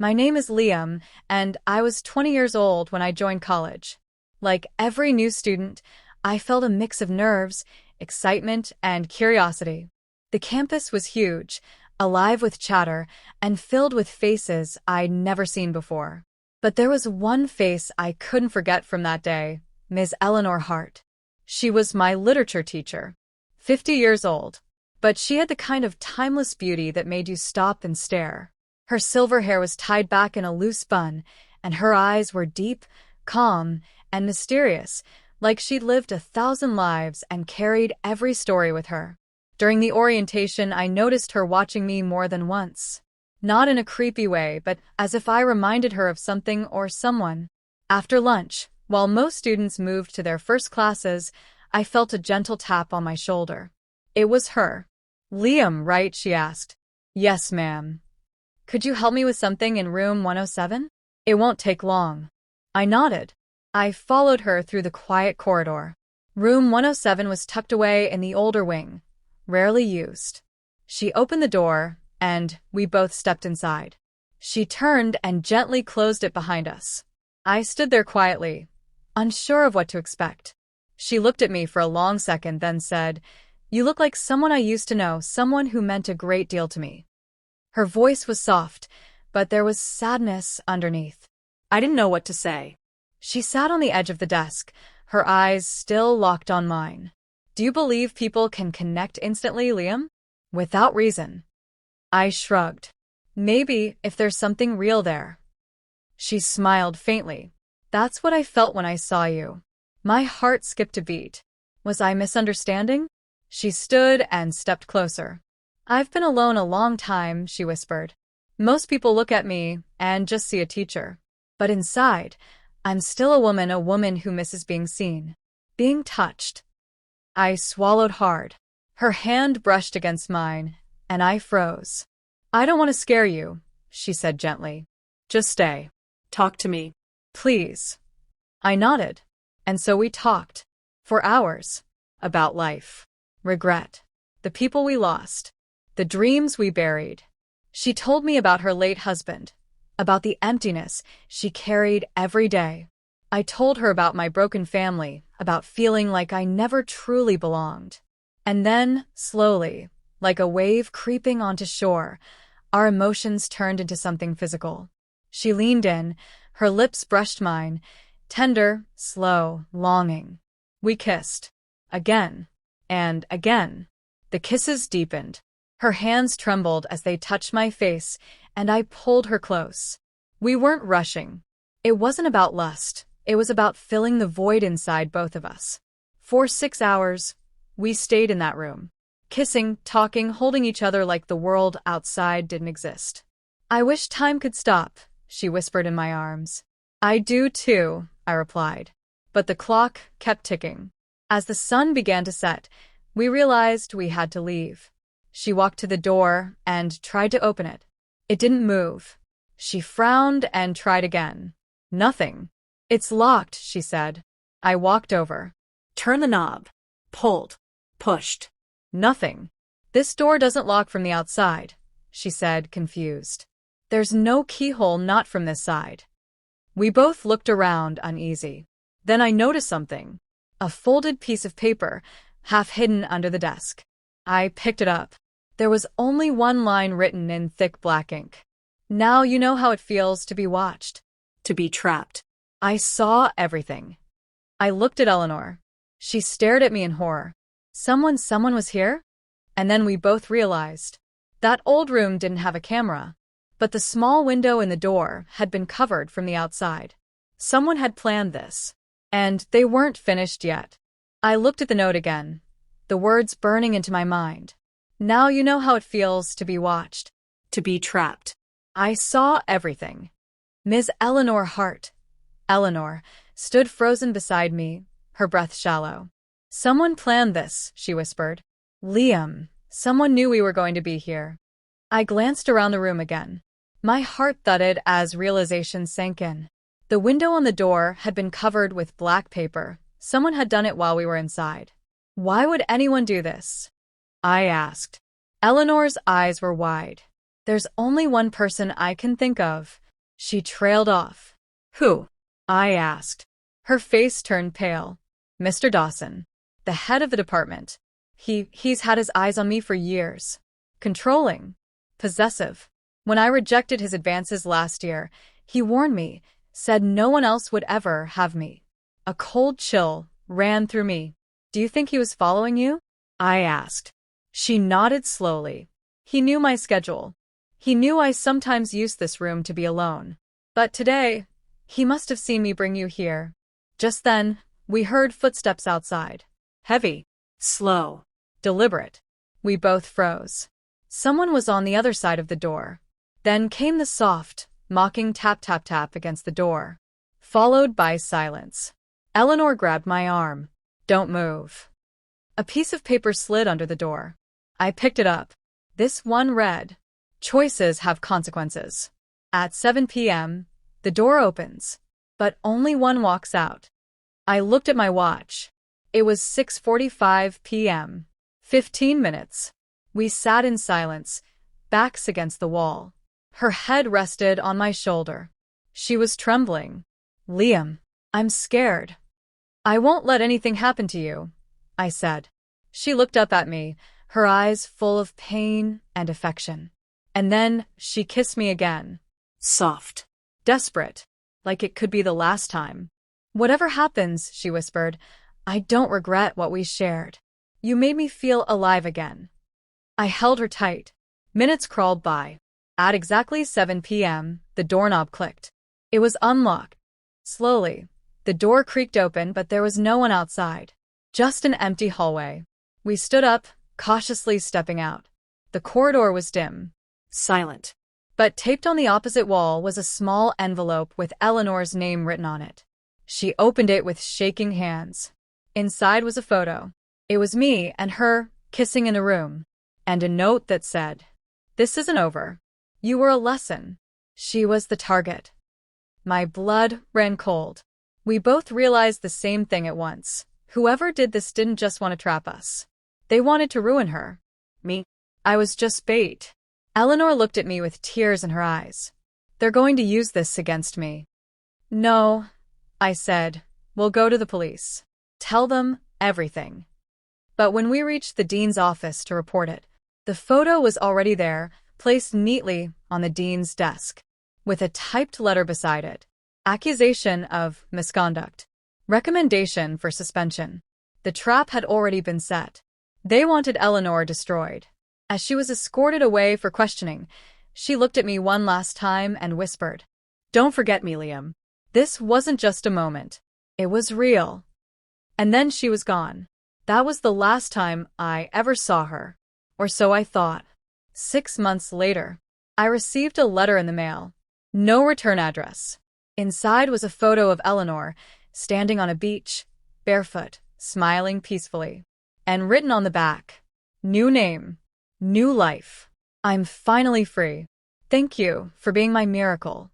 My name is Liam, and I was 20 years old when I joined college. Like every new student, I felt a mix of nerves, excitement, and curiosity. The campus was huge, alive with chatter, and filled with faces I'd never seen before. But there was one face I couldn't forget from that day, Ms. Eleanor Hart. She was my literature teacher, 50 years old, but she had the kind of timeless beauty that made you stop and stare. Her silver hair was tied back in a loose bun, and her eyes were deep, calm, and mysterious, like she'd lived 1,000 lives and carried every story with her. During the orientation, I noticed her watching me more than once. Not in a creepy way, but as if I reminded her of something or someone. After lunch, while most students moved to their first classes, I felt a gentle tap on my shoulder. It was her. "Liam, right?" she asked. "Yes, ma'am." "Could you help me with something in room 107? It won't take long." I nodded. I followed her through the quiet corridor. Room 107 was tucked away in the older wing, rarely used. She opened the door, and we both stepped inside. She turned and gently closed it behind us. I stood there quietly, unsure of what to expect. She looked at me for a long second, then said, "You look like someone I used to know, someone who meant a great deal to me." Her voice was soft, but there was sadness underneath. I didn't know what to say. She sat on the edge of the desk, her eyes still locked on mine. "Do you believe people can connect instantly, Liam? Without reason?" I shrugged. "Maybe, if there's something real there." She smiled faintly. "That's what I felt when I saw you." My heart skipped a beat. Was I misunderstanding? She stood and stepped closer. "I've been alone a long time," she whispered. "Most people look at me and just see a teacher. But inside, I'm still a woman who misses being seen, being touched." I swallowed hard. Her hand brushed against mine, and I froze. "I don't want to scare you," she said gently. "Just stay. Talk to me. Please." I nodded, and so we talked. For hours. About life. Regret. The people we lost. The dreams we buried. She told me about her late husband, about the emptiness she carried every day. I told her about my broken family, about feeling like I never truly belonged. And then, slowly, like a wave creeping onto shore, our emotions turned into something physical. She leaned in, her lips brushed mine, tender, slow, longing. We kissed. Again. And again. The kisses deepened. Her hands trembled as they touched my face, and I pulled her close. We weren't rushing. It wasn't about lust. It was about filling the void inside both of us. For 6 hours, we stayed in that room, kissing, talking, holding each other like the world outside didn't exist. "I wish time could stop," she whispered in my arms. "I do too," I replied. But the clock kept ticking. As the sun began to set, we realized we had to leave. She walked to the door and tried to open it. It didn't move. She frowned and tried again. Nothing. "It's locked," she said. I walked over. "Turn the knob." Pulled. Pushed. Nothing. "This door doesn't lock from the outside," she said, confused. "There's no keyhole, not from this side." We both looked around, uneasy. Then I noticed something. A folded piece of paper, half hidden under the desk. I picked it up. There was only one line written in thick black ink. "Now you know how it feels to be watched. To be trapped." I saw everything. I looked at Eleanor. She stared at me in horror. Someone was here? And then we both realized. That old room didn't have a camera, but the small window in the door had been covered from the outside. Someone had planned this. And they weren't finished yet. I looked at the note again, the words burning into my mind. "Now you know how it feels to be watched. To be trapped." I saw everything. Ms. Eleanor Hart. Eleanor stood frozen beside me, her breath shallow. "Someone planned this," she whispered. "Liam, someone knew we were going to be here." I glanced around the room again. My heart thudded as realization sank in. The window on the door had been covered with black paper. Someone had done it while we were inside. Why would anyone do this? I asked. Eleanor's eyes were wide. "There's only one person I can think of," She trailed off. Who? I asked. Her face turned pale. Mr. Dawson, the head of the department. He's had his eyes on me for years. Controlling. Possessive. When I rejected his advances last year, he warned me, said no one else would ever have me. A cold chill ran through me. Do you think he was following you? I asked. She nodded slowly. He knew my schedule. He knew I sometimes used this room to be alone. But today, he must have seen me bring you here. Just then, we heard footsteps outside. Heavy, slow, deliberate. We both froze. Someone was on the other side of the door. Then came the soft, mocking tap-tap-tap against the door, followed by silence. Eleanor grabbed my arm. Don't move. A piece of paper slid under the door. I picked it up. This one read, choices have consequences. At 7 p.m., the door opens, but only one walks out. I looked at my watch. It was 6:45 p.m. 15 minutes. We sat in silence, backs against the wall. Her head rested on my shoulder. She was trembling. Liam, I'm scared. I won't let anything happen to you, I said. She looked up at me, her eyes full of pain and affection. And then she kissed me again. Soft. Desperate. Like it could be the last time. Whatever happens, she whispered, I don't regret what we shared. You made me feel alive again. I held her tight. Minutes crawled by. At exactly 7 p.m., the doorknob clicked. It was unlocked. Slowly, the door creaked open, but there was no one outside. Just an empty hallway. We stood up, cautiously stepping out. The corridor was dim, silent. But taped on the opposite wall was a small envelope with Eleanor's name written on it. She opened it with shaking hands. Inside was a photo. It was me and her, kissing in a room. And a note that said, This isn't over. You were a lesson. She was the target. My blood ran cold. We both realized the same thing at once. Whoever did this didn't just want to trap us. They wanted to ruin her. Me? I was just bait. Eleanor looked at me with tears in her eyes. They're going to use this against me. No, I said. We'll go to the police. Tell them everything. But when we reached the dean's office to report it, the photo was already there, placed neatly on the dean's desk, with a typed letter beside it. Accusation of misconduct. Recommendation for suspension. The trap had already been set. They wanted Eleanor destroyed. As she was escorted away for questioning, she looked at me one last time and whispered, Don't forget me, Liam. This wasn't just a moment. It was real. And then she was gone. That was the last time I ever saw her. Or so I thought. 6 months later, I received a letter in the mail. No return address. Inside was a photo of Eleanor, standing on a beach, barefoot, smiling peacefully. And written on the back, New name, new life. I'm finally free. Thank you for being my miracle.